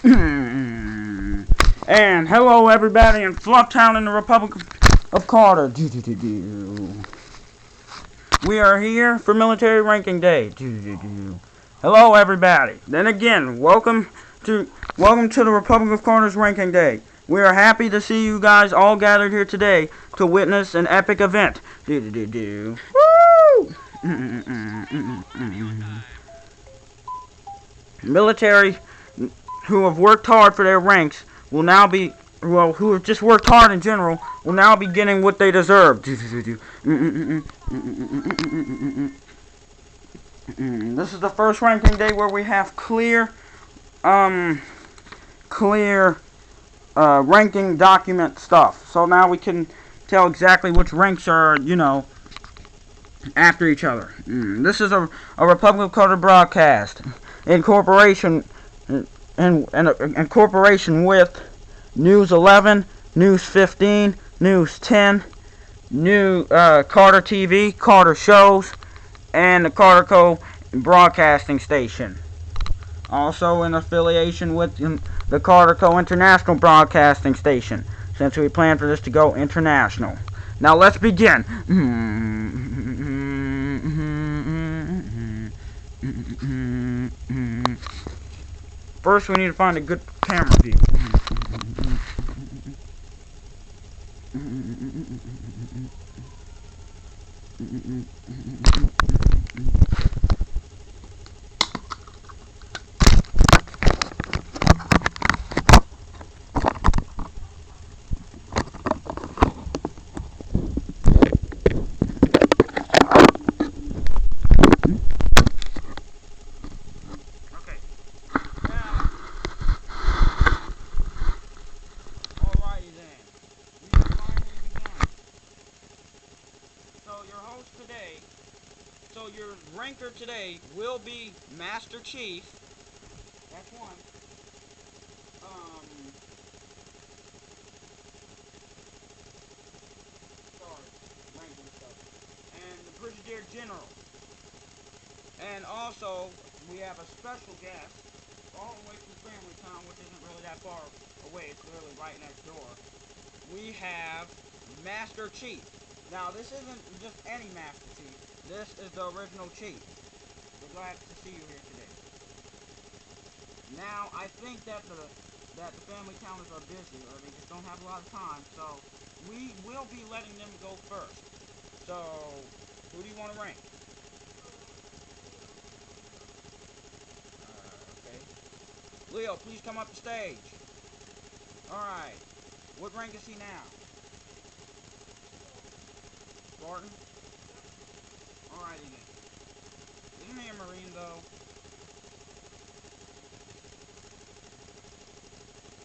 And hello everybody in Flufftown in the Republic of Carter. We are here for Military Ranking Day. Hello everybody. Then again, welcome to the Republic of Carter's Ranking Day. We are happy to see you guys all gathered here today to witness an epic event. Woo! Military who have worked hard for their ranks will now be, well, who have just worked hard in general, will now be getting what they deserve. This is the first ranking day where we have clear ranking document stuff. So now we can tell exactly which ranks are, after each other. This is a Republic of Carter broadcast in cooperation in cooperation with News 11, News 15, News 10, New Carter TV, Carter Shows, and the Carter Co. Broadcasting Station. Also in affiliation with the Carter Co. International Broadcasting Station, since we plan for this to go international. Now let's begin. First, we need to find a good camera view. So your ranker today will be Master Chief. That's one. Sorry, ranking stuff. And the Brigadier General. And also, we have a special guest, all the way from Family Town, which isn't really that far away. It's literally right next door. We have Master Chief. Now, this isn't just any Master Chief. This is the original Chief. We're glad to see you here today. Now, I think that the family counters are busy, or they just don't have a lot of time, so we will be letting them go first. So, who do you want to rank? Okay. Leo, please come up the stage. Alright. What rank is he now? Spartan? Alrighty then. Isn't he a Marine, though?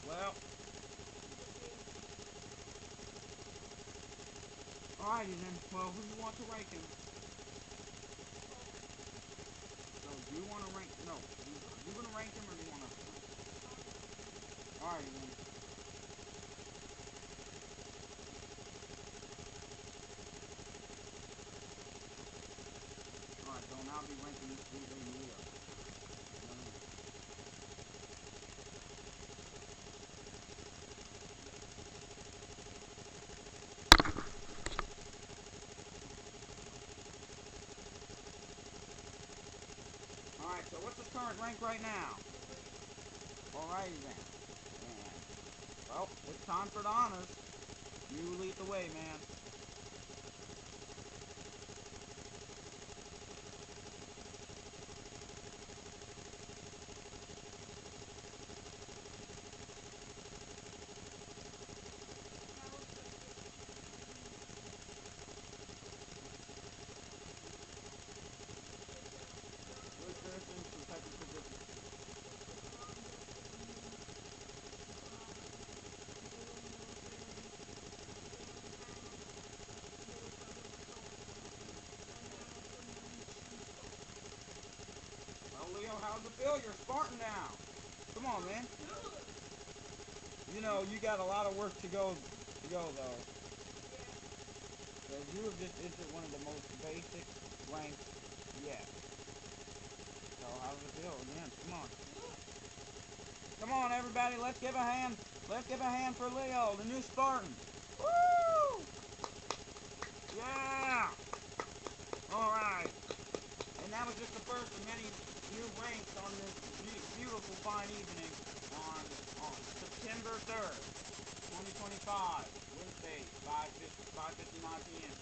Well. Alrighty then. Well, who do you want to rank him? So, do you want to rank... No. You going to rank him, or do you want us to rank him? Alrighty then. Alright, so now I'll be ranking this dude named Leo. Alright, so what's his current rank right now? Alrighty then. And, well, it's time for the honors. You lead the way, man. Good citizens, protected positions. Well, Leo, how's it feel? You're Spartan now. Come on, man. You know, you got a lot of work to go though. Because you have just entered one of the most basic ranks yet. So how does it feel? Again, come on. Come on, everybody, let's give a hand. Let's give a hand for Leo, the new Spartan. Woo! Yeah! Alright. And that was just the first of many new ranks on this beautiful fine evening on September 3rd, 2025, Wednesday, 5:59 p.m.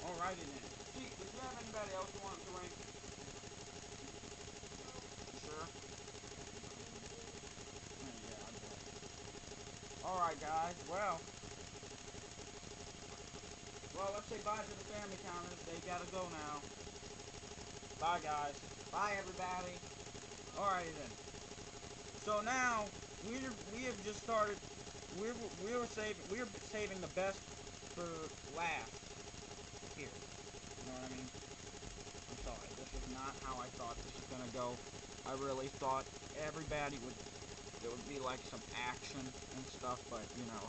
Alrighty then. Chief, did you have anybody else you wanted to rank? Sure. Yeah, I bet. Alright, guys. Well, let's say bye to the family counters. They gotta go now. Bye, guys. Bye, everybody. Alrighty then. So now we have just started. We're saving the best for last. Here, you know what I mean? I'm sorry. This is not how I thought this was gonna go. I really thought everybody would. There would be like some action and stuff, but you know,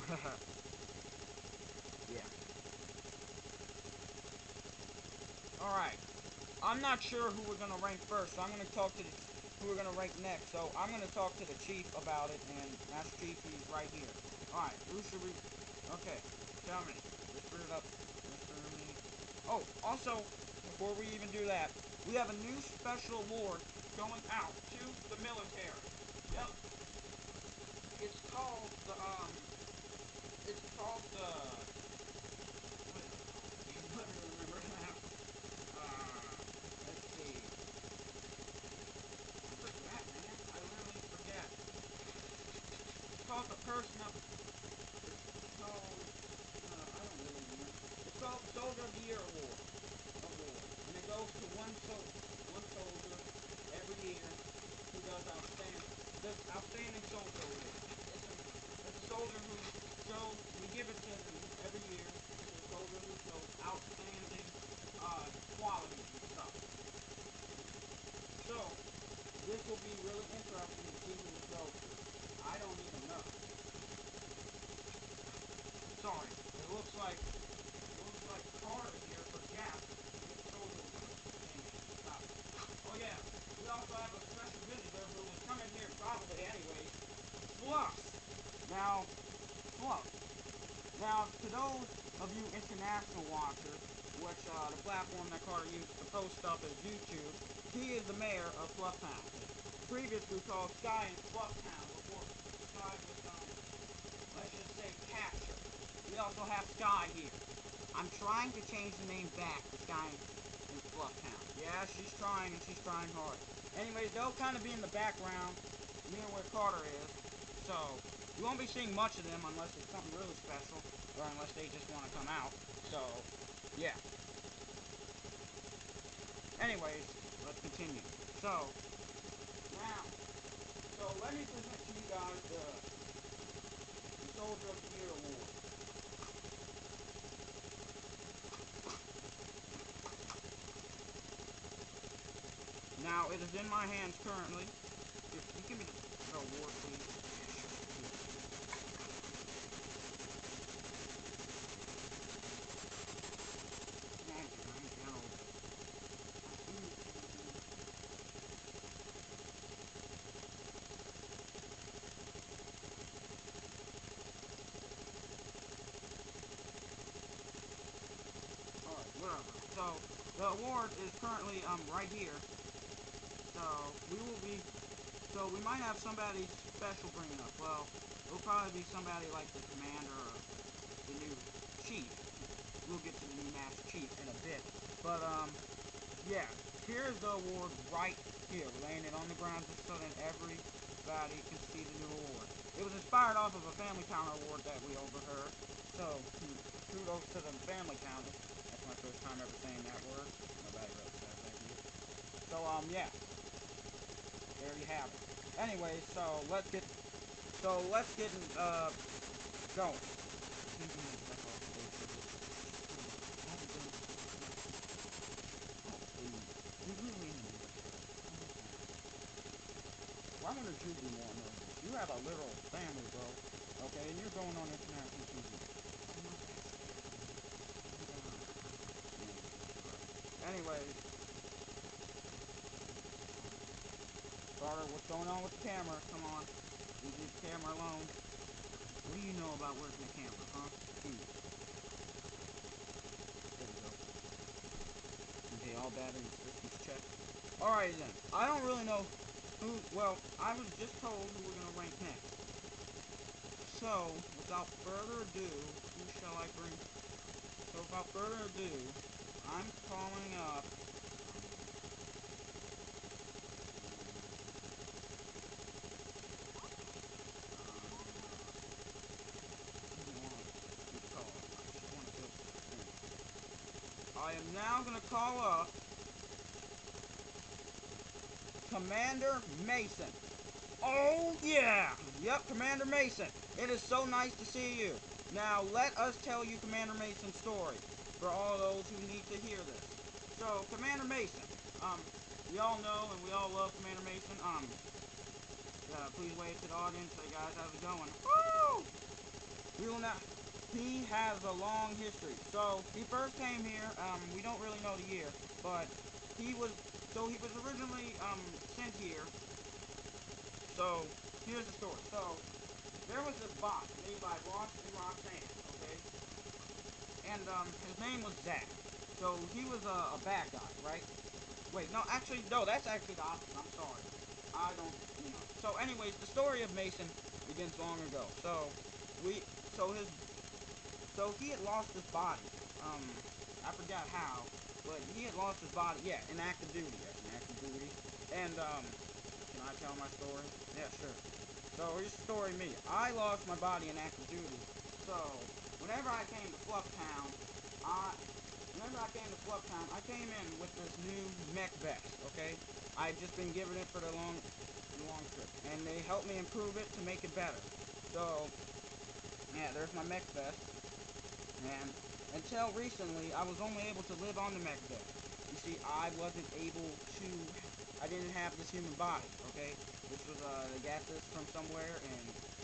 yeah. All right. I'm not sure who we're gonna rank first, so I'm gonna talk to who we're gonna rank next. So I'm gonna talk to the chief about it, and Master Chief, he's right here. All right. Who should we? Okay. Tell me. Whisper it up. Whisper me. Oh, also, before we even do that, we have a new special award going out to the military. Yep. It's called the It's called the. What is it called? Let me remember. Let's see. I forget, man. I literally forget. It's called the Person of. It's called. I don't really remember. It's called Soldier of the Year Award. And it goes to one soldier every year who does outstanding soldier award. It's a soldier who shows. We give it to them every year. It's a soldier who shows outstanding qualities and stuff. So this will be really interesting to see who it goes to. I don't even know. Sorry, it looks like Carter here for Jack. Oh yeah, we also have a special visitor who was coming here probably anyway. Fluff. Now, to those of you international watchers, which the platform that Carter uses to post stuff is YouTube, he is the mayor of Flufftown. Previously called Sky and Flufftown before Sky was, let's just say, captured. We also have Sky here. I'm trying to change the name back to Sky and Flufftown. Yeah, she's trying, and she's trying hard. Anyways, they'll kind of be in the background near where Carter is. So, you won't be seeing much of them unless it's something really special, or unless they just want to come out. So, yeah. Anyways, let's continue. So, let me present to you guys the Soldier of the Year Award. Now, it is in my hands currently. If you give me the award, please. Alright, whatever. So, the award is currently right here. So we might have somebody special bringing up. Well, it'll probably be somebody like the commander or the new chief. We'll get to the new Master Chief in a bit. But, yeah. Here's the award right here. We're laying it on the ground just so that everybody can see the new award. It was inspired off of a Family Counter award that we overheard. So, kudos to the Family Counter. That's my first time ever saying that word. Nobody really says that here. So, yeah. There you have it. Anyway, so let's get going. Why wouldn't you be more nervous? You have a little family, bro. Okay, and you're going on international TV. anyways, Carter, what's going on with the camera? Come on, leave the camera alone. What do you know about working the camera, huh? There we go. Okay, all battery systems checked. Alright then, I don't really know who, well, I was just told who we're gonna rank next. So, without further ado, who shall I bring? So, without further ado, I'm calling up. I am now gonna call up Commander Mason. Oh yeah! Yep, Commander Mason. It is so nice to see you. Now let us tell you Commander Mason's story for all those who need to hear this. So Commander Mason, we all know and we all love Commander Mason. Please wave to the audience. Hey guys, how's it going? Woo! We will not. He has a long history. So he first came here. We don't really know the year, but he was originally sent here. So here's the story. So there was this bot made by Ross and Roxanne, okay? And his name was Zach. So he was a bad guy, right? Wait, no, actually, no, that's actually the opposite. I'm sorry. I don't, you know. So anyways, the story of Mason begins long ago. So he had lost his body. I forgot how, but he had lost his body. Yeah, in active duty. Yes, in active duty. And can I tell my story? Yeah, sure. So here's the story of me. I lost my body in active duty. So whenever I came to Flufftown, I came in with this new mech vest. Okay, I've just been given it for the long trip, and they helped me improve it to make it better. So yeah, there's my mech vest. And until recently, I was only able to live on the mech vest. You see, I didn't have this human body, okay? This was, they got this from somewhere, and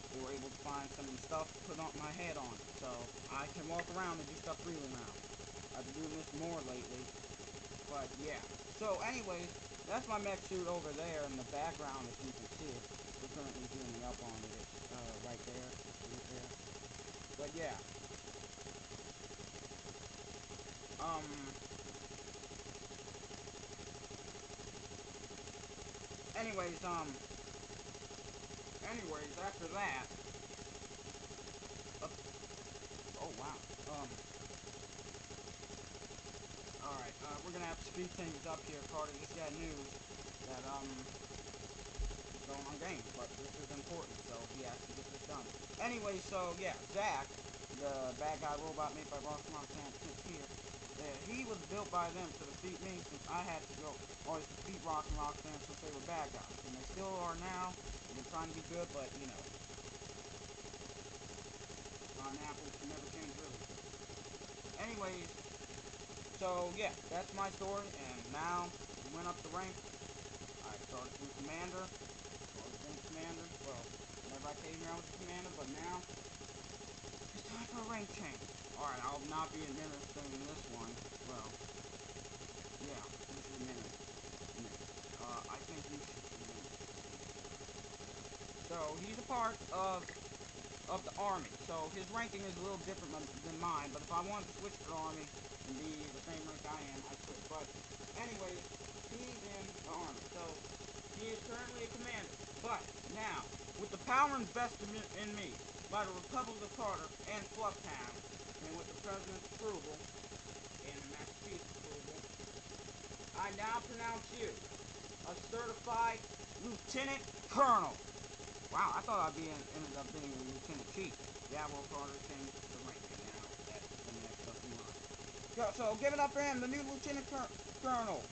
they were able to find some stuff to put on my head on it. So, I can walk around and do stuff freely now. I've been doing this more lately. But, yeah. So, anyways, that's my mech suit over there in the background, if you can see it. We're currently zooming up on it, right there, right there. But, yeah. Anyways, after that, oh wow, alright, we're gonna have to speed things up here. Carter just got news that, is going on games, but this is important, so he has to get this done. Anyway, so, yeah, Zach, the bad guy robot made by Ross Montana here, he was built by them to defeat me, since I had to always defeat Ross and Roxanne since they were bad guys, and they still are now. They've been trying to be good, but, you know, apples can never change really. Anyways, so yeah, that's my story, and now we went up the rank. I started from Commander, well, whenever I came here I was a Commander, but now, it's time for a rank change. Alright, I'll not be administering this one, well, yeah, you should administer. I think you should administer. So, he's a part of the army. So his ranking is a little different than mine, but if I wanted to switch to the army and be the same rank I am, I could. But anyways, he's in the army. So he is currently a commander. But now, with the power invested in me by the Republic of Carter and Flufftown, and with the President's approval and Master Chief's approval, I now pronounce you a certified Lieutenant Colonel. Wow, I thought ended up being a Lieutenant Chief. Yeah, well, Carter changed the rank, and now that's the next up in line. So, give it up for him, the new Lieutenant Colonel.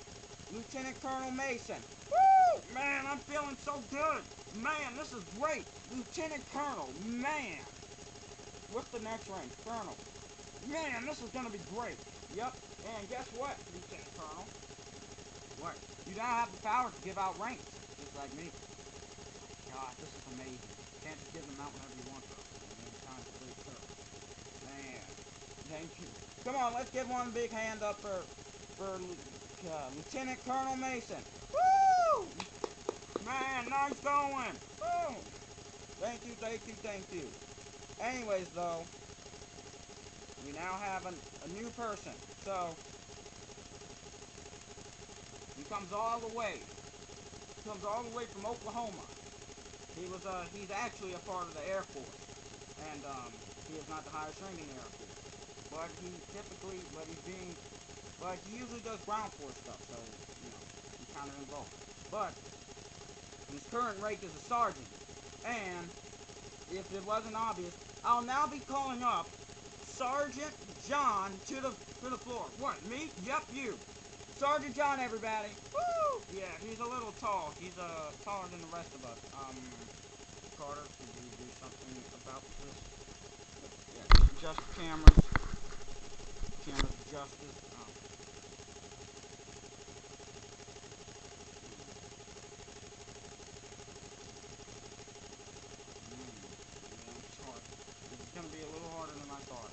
Lieutenant Colonel Mason. Woo! Man, I'm feeling so good. Man, this is great. Lieutenant Colonel. Man. What's the next rank? Colonel. Man, this is going to be great. Yep. And guess what, Lieutenant Colonel? What? You now have the power to give out ranks, just like me. God, this is amazing. Can't just give them out whenever you want to. Time to wake up. Man. Thank you. Come on, let's give one big hand up for Lieutenant Colonel Mason. Woo! Man, nice going. Boom. Thank you, thank you, thank you. Anyways, though, we now have a new person. So, he comes all the way. He comes all the way from Oklahoma. He's actually a part of the Air Force. And, he is not the highest ranking Air Force. But he usually does ground force stuff, so, he's kind of involved. But, his current rank is a sergeant. And, if it wasn't obvious, I'll now be calling up Sergeant John to the floor. What, me? Yep, you. Sergeant John, everybody. Woo! Yeah, he's a little tall. He's taller than the rest of us. Carter, could you do something about this? Yeah, adjust cameras. Cameras adjusted. Yeah, it's hard. This is gonna be a little harder than I thought.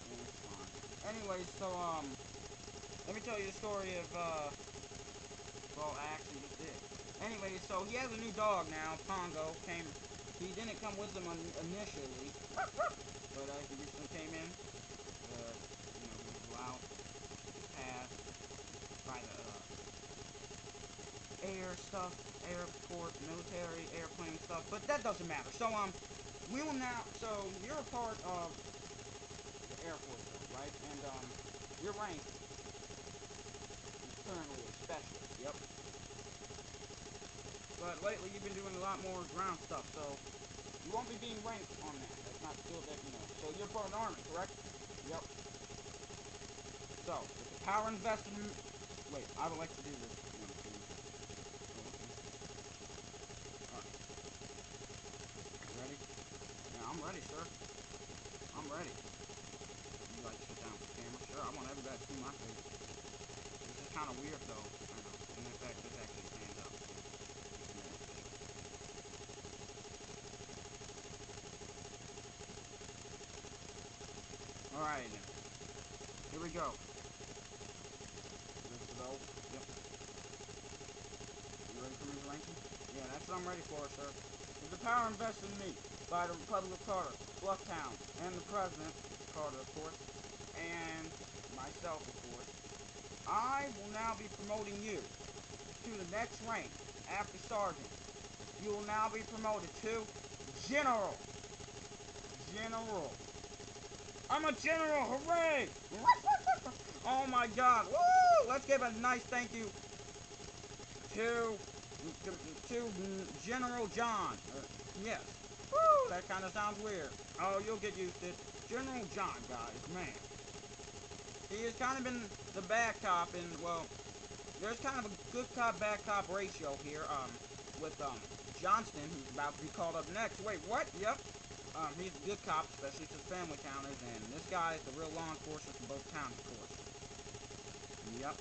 Yeah, it's fine. Anyway, so, let me tell you the story of, well, I actually just did. Anyway, so he has a new dog now, Pongo. He didn't come with him initially, but, he recently came in. He was allowed to pass by the, airport, military, airplane stuff, but that doesn't matter. So, you're a part of the Air Force, though, right? And, your rank is currently a specialist, yep. But lately you've been doing a lot more ground stuff, so you won't be being ranked on that. That's not still that, So you're part of the Army, correct? Yep. So, with the power invested in... Wait, I would like to do this. Alright. You ready? Yeah, I'm ready, sir. I'm ready. You like to sit down for the camera? Sure, I want everybody to see my face. This is kind of weird, though. I know. And in fact, this actually stands up. Alright, here we go. Lift it out. Yep. You ready for me, ranking? Yeah, that's what I'm ready for, sir. With the power invested in me by the Republic of Carter, Blufftown, and the President, Carter, of course, and myself, of course, I will now be promoting you to the next rank after Sergeant. You will now be promoted to General. General. I'm a general, hooray! Oh my god, woo! Let's give a nice thank you to General John. Yes. Woo, that kind of sounds weird. Oh, you'll get used to it. General John, guys, man. He has kind of been the bad cop in, well, there's kind of a good cop, bad cop ratio here, with, Johnston, who's about to be called up next. Wait, what? Yep. He's a good cop, especially to the family counters, and this guy is the real law enforcer for both towns, of course. Yep.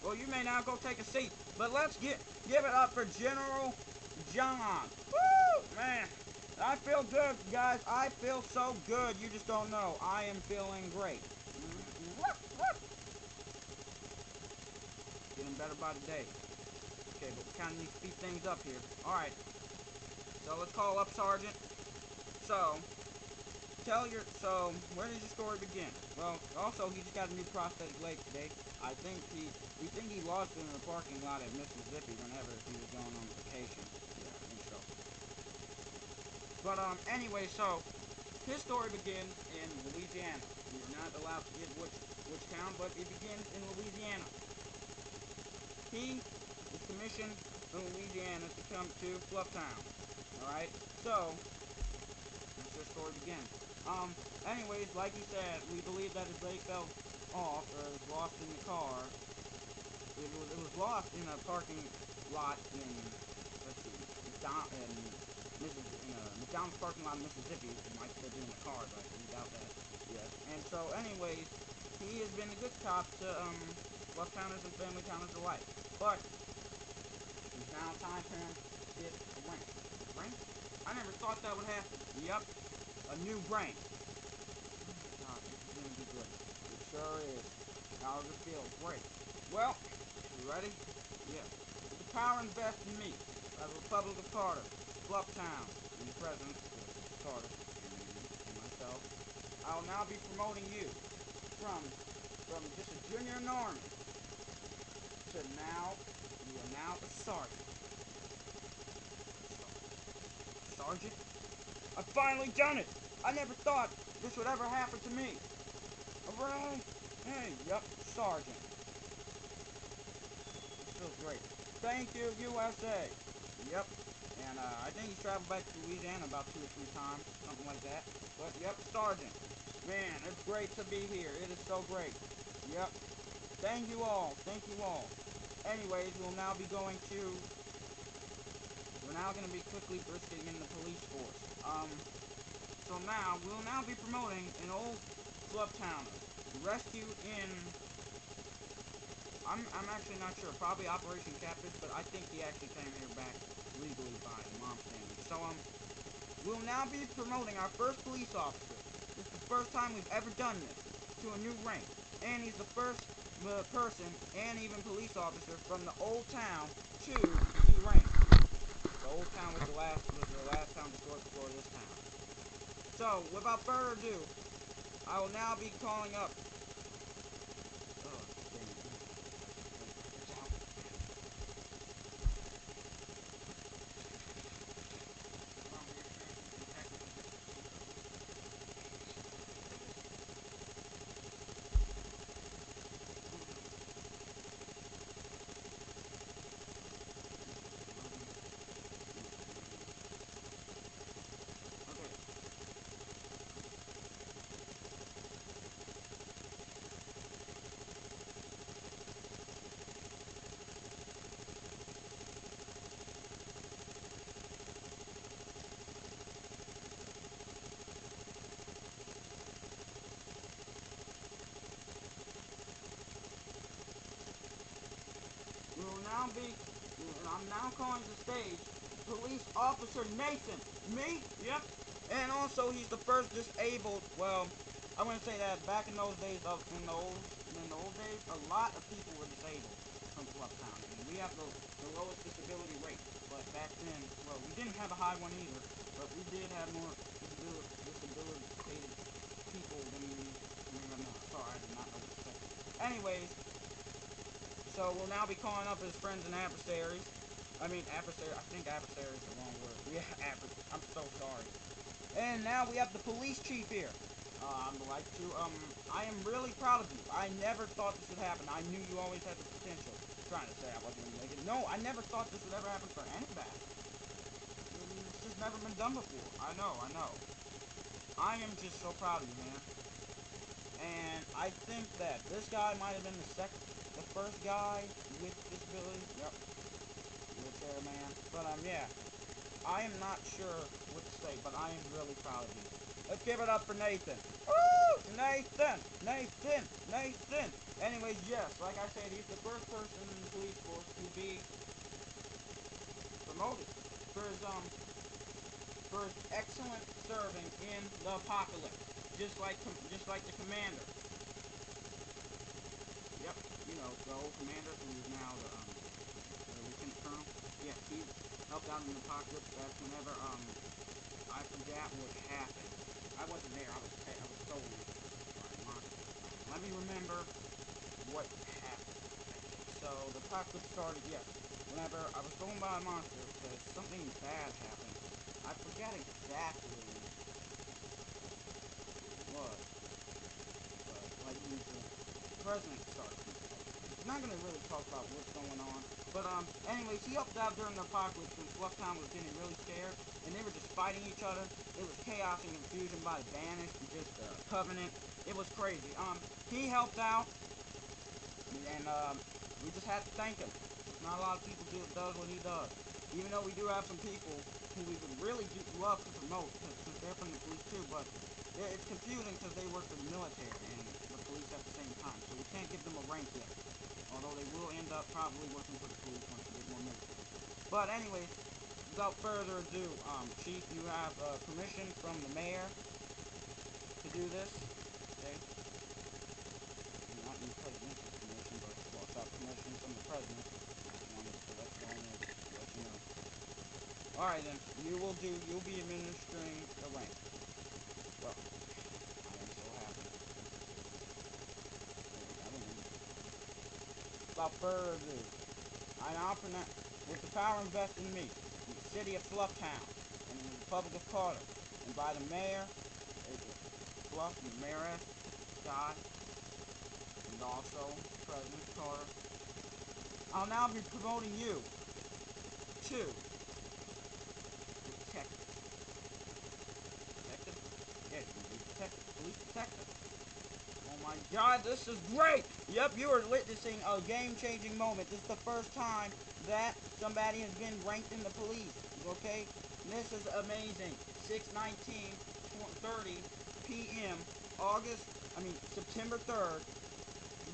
Well, you may now go take a seat, but let's give it up for General John. Woo! Man, I feel good, guys. I feel so good. You just don't know. I am feeling great. Getting better by the day. Okay, but we kind of need to speed things up here. Alright. So, let's call up Sergeant. So, where does your story begin? Well, also, he just got a new prosthetic leg today. We think he lost it in the parking lot at Mississippi whenever he was going on vacation. Yeah, I think so. But, anyway, so, his story begins in Louisiana. We are not allowed to give which town, but it begins in Louisiana. He is commissioned from Louisiana to come to Blufftown. Alright? So, that's where the story begins. Anyways, like he said, we believe that his leg fell off, or was lost in the car. It was lost in a parking lot in, let's see, McDonald's parking lot in Mississippi. It might still be in the car, but we doubt that. Yes. And so, anyways, he has been a good cop to, Blufftowners and family towners alike. But, it's now time for him to get a rank. Rank? I never thought that would happen. Yep. A new rank. God, this is gonna be good. It sure is. How does it feel? Great. Well, you ready? Yeah. With the power invested in me by the Republic of Carter, Blufftown, and the President, Carter, and myself, I will now be promoting you from just a junior in the army to now, you are now a sergeant. Sergeant? I've finally done it! I never thought this would ever happen to me. Hooray! Hey, yep, sergeant. This feels great. Thank you, USA. Yep. And I think he's traveled back to Louisiana about 2 or 3 times, something like that. But yep, sergeant. Man, it's great to be here. It is so great. Yep. Thank you all. Thank you all. Anyways, we'll now be going to... We're now going to be quickly brisking in the police force. So now, we'll now be promoting an old club towner. Rescued in... I'm actually not sure. Probably Operation Catfish, but I think he actually came here back legally by the mom's family. So, we'll now be promoting our first police officer. This is the first time we've ever done this to a new rank. And he's the first person and even police officer from the old town to the rank. The old town was the last town destroyed before this town. So, without further ado, I will now be calling up. I'm now calling to the stage Police Officer Nathan. Me? Yep. And also, he's the first disabled. Well, I wouldn't say that. Back in those days, in the old days, a lot of people were disabled from Blufftown. I mean, we have the lowest disability rate. But back then, well, we didn't have a high one either. But we did have more disabilitated people than we have now. Sorry, I did not know what to say. Anyways. So we'll now be calling up his friends and adversaries. I think adversary is the wrong word. Yeah, I'm so sorry. And now we have the police chief here. I am really proud of you. I never thought this would happen. I knew you always had the potential. I'm trying to say I wasn't going to make it. No, I never thought this would ever happen for anybody. It's just never been done before. I know. I am just so proud of you, man. And I think that this guy might have been the first guy with disability. Yep. Wheelchair man. But, yeah. I am not sure what to say, but I am really proud of you. Let's give it up for Nathan. Woo! Nathan! Anyways, yes, like I said, he's the first person in the police force to be promoted for his excellent serving in the apocalypse. Just like the commander. Yep, the old commander who is now the lieutenant colonel. Yes, he helped out in the apocalypse. That's whenever I forgot what happened. I wasn't there. I was stolen by a monster. Let me remember what happened. So the apocalypse started. Yes, whenever I was stolen by a monster because something bad happened. I forget exactly what. But like usual, the president started. I'm not gonna really talk about what's going on. But anyways, he helped out during the apocalypse when Blufftown was getting really scared, and they were just fighting each other. It was chaos and confusion by the Banished and just the Covenant. It was crazy. He helped out, and we just had to thank him. Not a lot of people does what he does. Even though we do have some people who we would really love to promote, because they're from the police too, but it's confusing because they work for the military and the police at the same time, so we can't give them a rank yet. Although they will end up probably working for the police once they get more military. But anyways, without further ado, Chief, you have permission from the mayor to do this. Okay. Not need presidential permission, but well, it's up to permission from the president. Just wanted to let you know. Alright then, you'll be administering the rank. Well, I am so happy. Without further ado, I now present, with the power invested in me, in the city of Flufftown, and in the Republic of Carter, and by the mayor, Fluff, and the mayoress, Scott, and also President Carter, I'll now be promoting you to detective. Detective? Yeah, you can be detective. Police detective. Oh my god, this is great! Yep, you are witnessing a game-changing moment. This is the first time that somebody has been ranked in the police, okay? This is amazing. 6/19/30 p.m. September 3rd,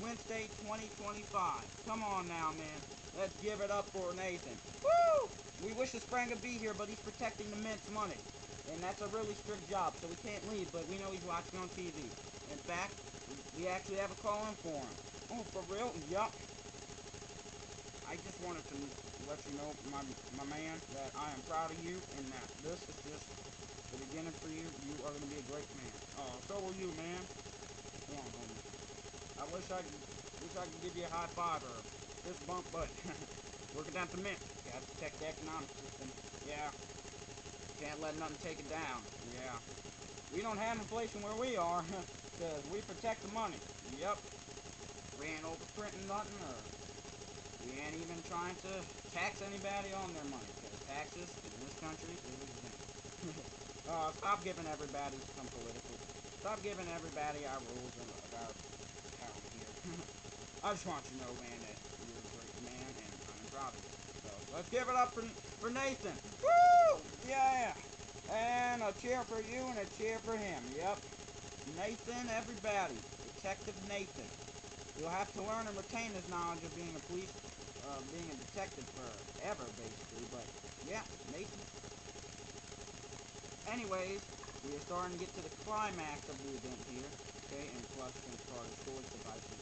Wednesday, 2025. Come on now, man. Let's give it up for Nathan. Woo! We wish the Sprang could be here, but he's protecting the Mint's money. And that's a really strict job, so we can't leave, but we know he's watching on TV. In fact, we actually have a call in for him. Oh, for real? Yup. I just wanted to let you know, my man, that I am proud of you, and that this is just the beginning for you. You are going to be a great man. Oh, so will you, man. Come on, homie. I wish I could give you a high five or a fist bump, but working at the Mint. Gotta protect the economic system. Yeah. Can't let nothing take it down. Yeah. We don't have inflation where we are, because we protect the money. Yep. We ain't overprinting nothing, or we ain't even trying to tax anybody on their money, because taxes in this country is exempt. Stop giving everybody some political. Stop giving everybody our rules of our town here. I just want you to know, man, that you're a great man, and I'm proud of you. So, let's give it up for Nathan. Woo! Yeah! And a cheer for you and a cheer for him. Yep. Nathan, everybody. Detective Nathan. You'll have to learn and retain his knowledge of being a being a detective forever, basically. But, yeah, Nathan. Anyways, we are starting to get to the climax of the event here. Okay, and plus, since Carter's storage devices,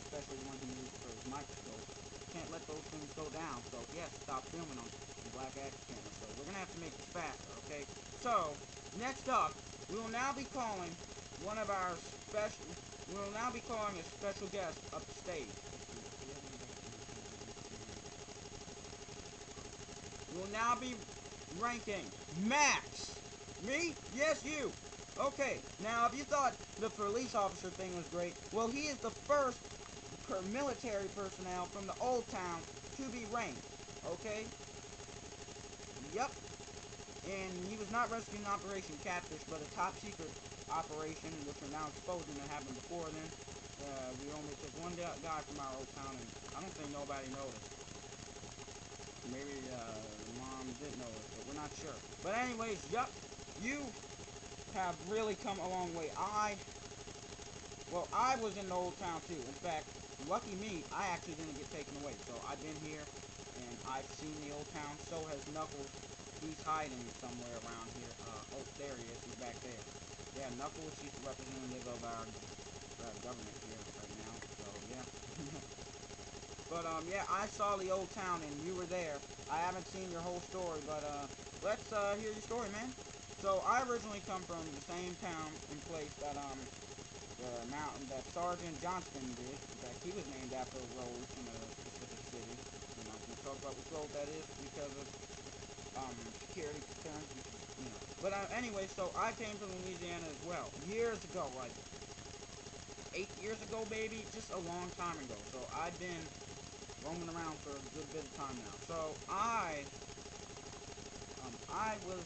especially the one he used for his microscope, can't let those things go down. So, yes, stop filming on the black action camera. So, we're going to have to make this faster, okay? So, next up, we will now be calling one of our special... We will now be calling a special guest up the stage. We will now be ranking Max. Me? Yes, you. Okay, now if you thought the police officer thing was great, well, he is the first military personnel from the Old Town to be ranked. Okay? Yep. And he was not rescuing Operation Catfish, but a top secret operation, which we're now exposing that happened before then. We only took one guy from our Old Town, and I don't think nobody noticed. Maybe mom did notice, but we're not sure. But anyways, yup, you have really come a long way. I was in the Old Town too. In fact, lucky me, I actually didn't get taken away. So I've been here, and I've seen the Old Town. So has Knuckles. He's hiding somewhere around here. Oh, there he is. He's back there. Yeah, Knuckles, he's the representative of our government here right now. So, yeah. But, yeah, I saw the Old Town, and you were there. I haven't seen your whole story, but, let's, hear your story, man. So, I originally come from the same town and place that, the mountain that Sergeant Johnston did. In fact, he was named after a road in a specific city. You know, can talk about which road that is because of, security concerns, you know. But, anyway, so I came from Louisiana as well. Years ago, like, 8 years ago, baby. Just a long time ago. So, I've been roaming around for a good bit of time now. So, I was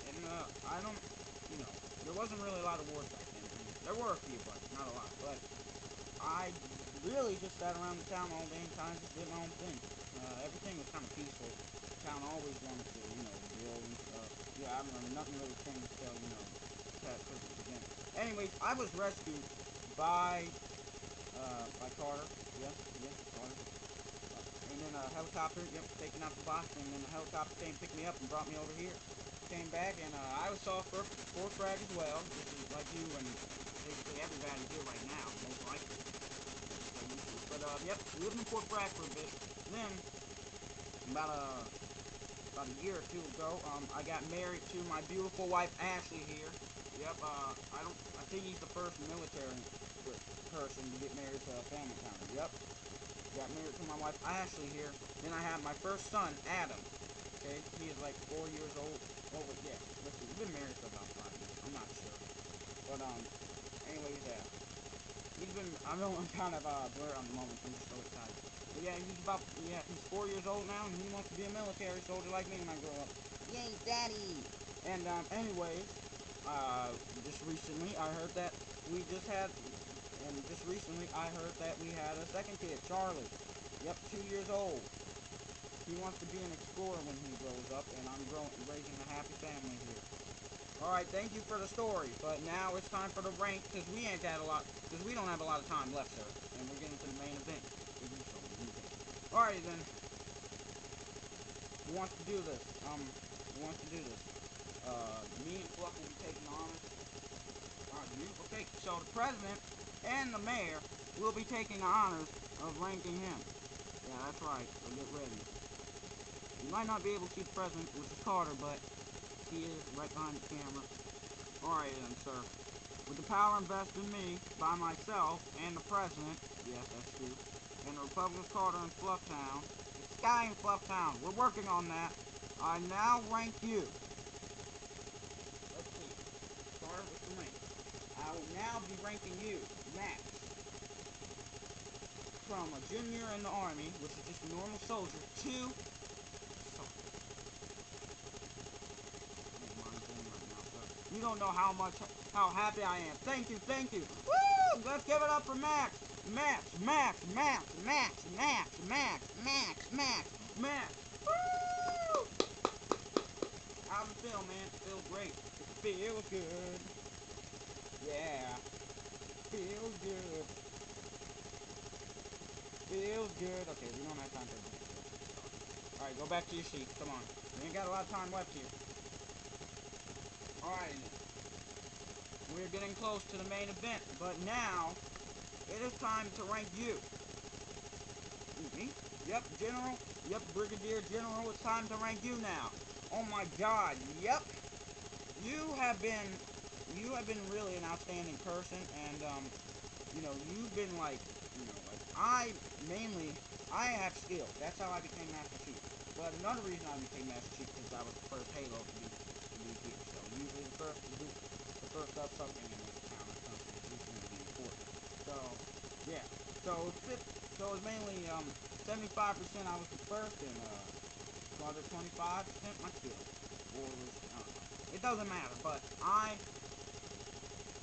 in, there wasn't really a lot of wars back then. There were a few, but not a lot. But I really just sat around the town all day and kind of just did my own thing. Everything was kind of peaceful. The town always wanted to, build and stuff. Yeah, I remember nothing really changed until, past Christmas again. Anyways, I was rescued by Carter. Yeah, Carter. And then a helicopter, taking out the box, and then a helicopter came and picked me up and brought me over here. Came back, and I saw Fort Bragg as well, which is like you and basically everybody here right now, most likely. But yep, lived in Fort Bragg for a bit. Then, about a year or two ago, I got married to my beautiful wife, Ashley, here. Yep, I think he's the first military person to get married to a family counter. Yep. Got married to my wife, Ashley, here. Then I had my first son, Adam. Okay, he is like 4 years old. Oh, wait, yeah. Let's see, we've been married for about 5 years. I'm not sure. But, anyways, yeah. I'm kind of, blurred on the moment. I'm just so excited. But yeah, he's 4 years old now, and he wants to be a military soldier like me when I grow up. Yay, daddy! And, anyways, just recently, I heard that we had a second kid, Charlie. Yep, 2 years old. He wants to be an explorer when he grows up, and I'm raising a happy family here. Alright, thank you for the story, but now it's time for the rank, because we don't have a lot of time left, sir, and we're getting to the main event. Alright, then. Who wants to do this? Me and Fluff will be taking honors. Okay, so the president and the mayor will be taking the honors of ranking him. Yeah, that's right, so get ready. You might not be able to see the president, which is Carter, but he is right behind the camera. Alright then, sir. With the power invested in me by myself and the president, yes, that's true, and the Republic of Carter in Flufftown, it's Sky in Flufftown, we're working on that. I now rank you. Let's see. Carter, what's the rank? I will now be ranking you, Max, from a junior in the Army, which is just a normal soldier, to you don't know how happy I am. Thank you. Woo! Let's give it up for Max. Max. Woo! How's it feel, man? It feels great. It feels good. Yeah. Feels good. Okay, we don't have time for this. Alright, go back to your seat. Come on. We ain't got a lot of time left here. Alright, we're getting close to the main event, but now, it is time to rank you. Me? Yep, General. Yep, Brigadier General, it's time to rank you now. Oh my god, yep. You have been really an outstanding person, and, you've been I have skill. That's how I became Master Chief. But another reason I became Master Chief is I was the first Halo to be here. So usually the first up something in this town or something is usually going to be important. So yeah. So it's mainly 75% I was the first, and the other 25% my skill. Or was I don't know. It doesn't matter. But I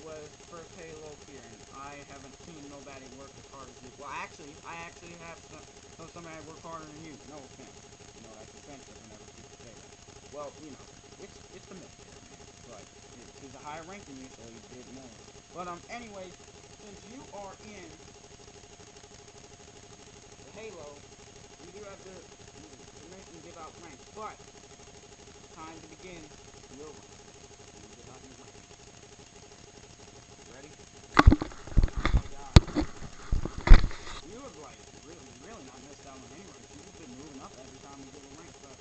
was the first Halo here, and I haven't seen nobody work as hard as you. Well, I actually have somebody work harder than you. No offense. That's offensive whenever people say that. Well, it's the military, man. But he's a higher rank than you, so he did more. But anyways, since you are in the Halo, you do have to mention give out ranks. But time to begin your rank. Give out your rank. Ready? Oh my god. You have really not missed out on any ranks. You've been moving up every time we give a rank, but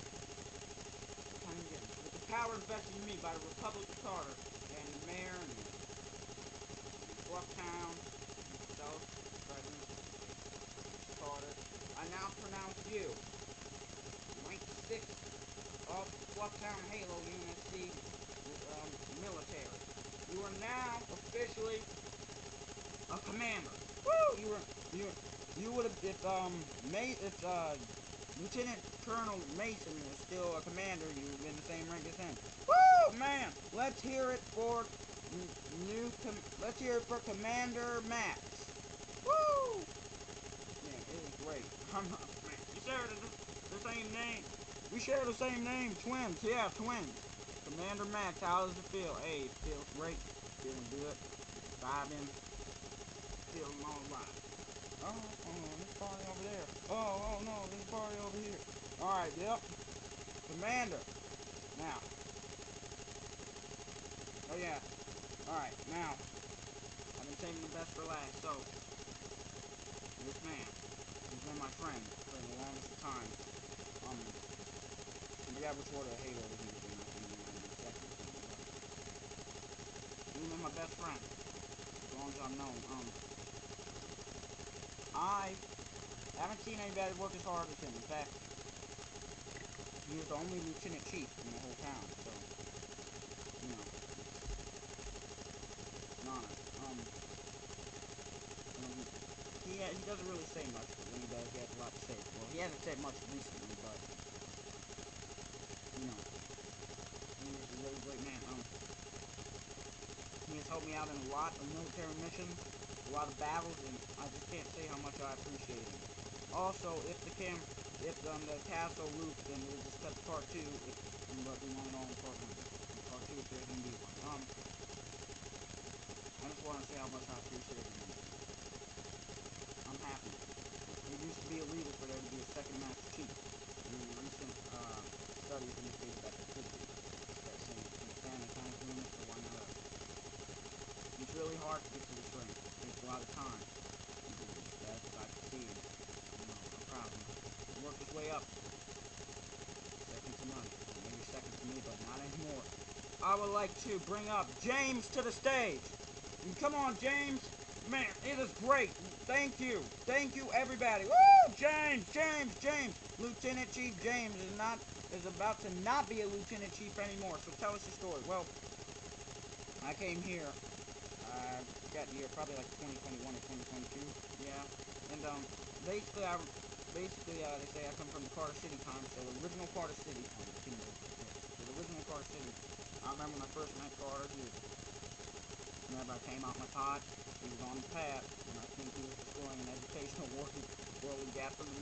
time to get it. With the power invested in me by the Republic of Carter and the mayor and Flufftown, myself, President Carter, I now pronounce you rank 6 of Flufftown Halo UNSC military. You are now officially a commander. Woo! You would have if Lieutenant Colonel Mason was still a commander, you would have been the same rank as him. Woo, man! Let's hear it for Commander Max. Woo! Yeah, it is great. You share the same name. We share the same name, twins. Yeah, twins. Commander Max, how does it feel? Hey, it feels great. Feeling good. Vibing. Feeling alright. Oh, there's a party over there. Oh, no, there's a party over here. Alright, yep. Commander. Now. Oh, yeah. Alright, now. I've been saving the best for last, so. This man. He's been my friend for the longest time. I forgot which order of Halo was in. I think it might be second or something, but he's been my best friend as long as I've known. I haven't seen anybody work as hard as him. In fact, he was the only Lieutenant Chief in the whole town, so, you know, an honor. He doesn't really say much, but when he does, he has a lot to say. Well, he hasn't said much recently, but, you know, he's a really great man. He has helped me out in a lot of military missions, a lot of battles, and I just can't say how much I appreciate him. Also, if the castle roof, then we'll just cut to part 2, if we let me know in part 1. In part 2, if there's going to be one. I just want to say how much I appreciate him. I'm happy. It used to be illegal for there to be a second Master Chief. In recent studies indicated that there could be. But since the family kind of doing it, so why not us? It's really hard to get to this ring. It takes a lot of time to do this. That's what I can see. You know, I'm proud of him. He worked his way up. Second to none. Maybe second to me, but not anymore. I would like to bring up James to the stage. And come on, James. Man, it is great. Thank you. Thank you, everybody. Woo! James. Lieutenant Chief James is about to not be a Lieutenant Chief anymore. So tell us your story. Well, I came here. I got here probably like 2021 or 2022. Yeah. And basically they say I come from the Carter City time. So original Carter City. The original Carter City. I remember when I first met Carter. Whenever I came out my pod, he was on the path, and I think he was destroying an educational world we got from the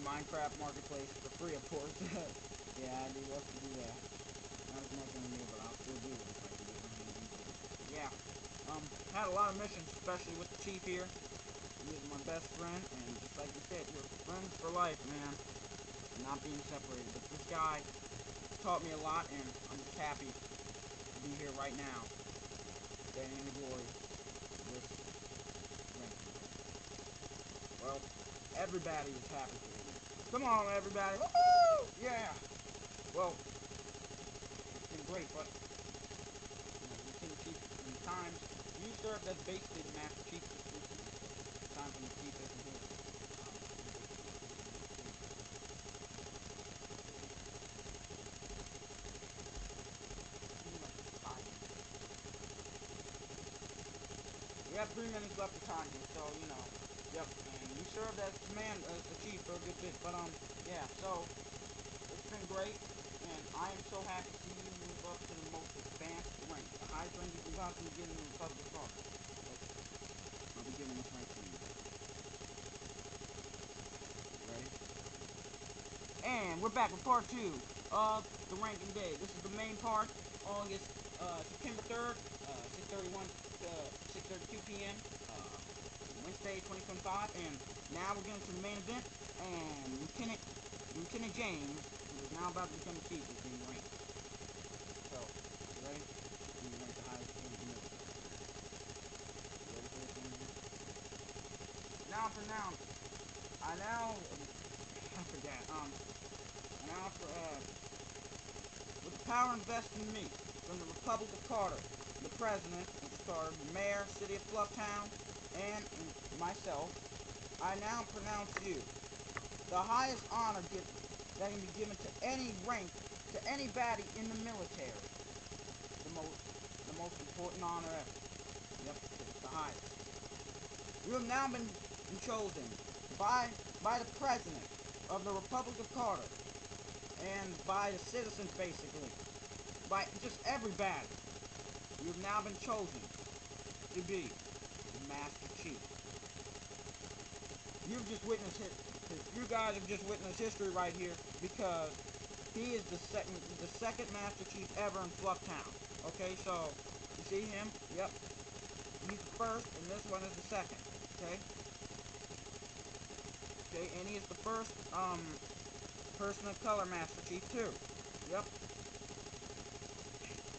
Minecraft marketplace for free, of course. Yeah, I do love to do that. Not as much anymore, but I'll still do it if I can get my hands into it. Yeah, had a lot of missions, especially with the Chief here. He is my best friend, and just like you said, we're friends for life, man. Not being separated, but this guy taught me a lot, and I'm just happy to be here right now. Standing in the glory of this ranking. Well, everybody is happy for me. Come on, everybody. Woo! Yeah. Well, it's been great, but Lieutenant Chief, in times, you served as basically the Master Chief just recently, so times when the Chief isn't here. We have 3 minutes left of time here, so, you know, yep, and you served as the Chief for a good bit, but, yeah, so, it's been great, and I am so happy to see you move up to the most advanced rank, the highest rank you can possibly get in the Republic of Carter. I'll be giving this rank to you. Ready? And we're back with part 2 of the ranking day. This is the main part, August, September 3rd, 6:31 to 6:32 p.m. Wednesday, 2025, and now we're getting to the main event, and Lieutenant James, who is now about to become the Chief, is being ranked. So, you ready? He's being ranked the highest in the military. You ready for this one? with the power invested in me, from the Republic of Carter, the President, which is Carter, the Mayor, City of Flufftown, and myself, I now pronounce you the highest honor that can be given to any rank, to anybody in the military. The most important honor ever. Yep, it's the highest. You have now been chosen by the President of the Republic of Carter, and by the citizens, basically, by just everybody. You have now been chosen to be the Master Chief. You guys have just witnessed history right here, because he is the second Master Chief ever in Flufftown. Okay, so you see him? Yep. He's the first, and this one is the second. Okay. Okay, and he is the first person of color Master Chief too. Yep.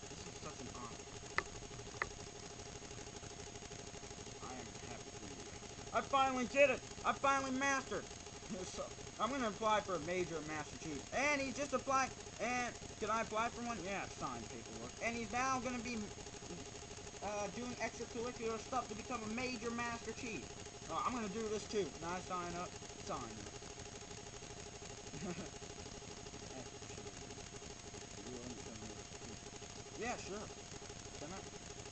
This is such an honor. I am happy for you. I finally did it! I finally mastered. So, I'm gonna apply for a major Master Chief. And he just applied. And can I apply for one? Yeah, signed paperwork. And he's now gonna be doing extracurricular stuff to become a major Master Chief. I'm gonna do this too. Can I sign up? Sign up. Yeah, sure. Can I?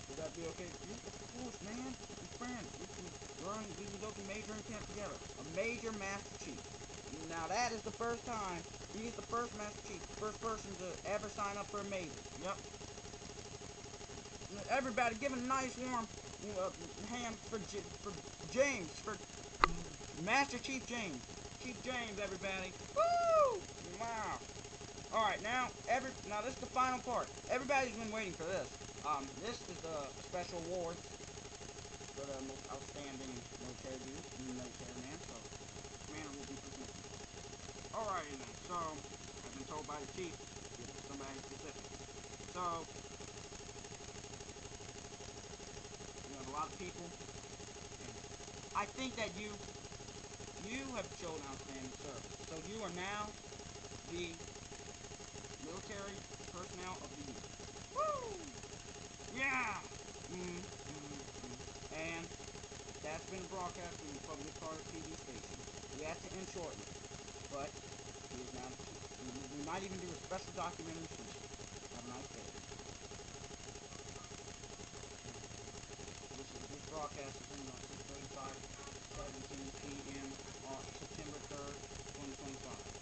Would that be okay? Of course, man. We're friends. We can go to majoring camp together. A major Master Chief. Now that is the first time. He's the first Master Chief. First person to ever sign up for a major. Yep. Everybody, give a nice warm hand for James, for Master Chief James. Chief James, everybody. Woo! Wow. Alright, now this is the final part. Everybody's been waiting for this. This is the special awards for the most outstanding military dude, military man, so this man will be presented. Alrighty then, so I've been told by the chief, somebody specific. So we have a lot of people, and I think that you have shown outstanding service. So you are now the military personnel of the year. Woo! Yeah! And that's been broadcast from the Public Carter TV station. We had to end shortly, but he is now the chief. We might even do a special documentary soon. Have a nice day. This broadcast is ending on 6:35, 17 p.m. on September 3rd, 2025.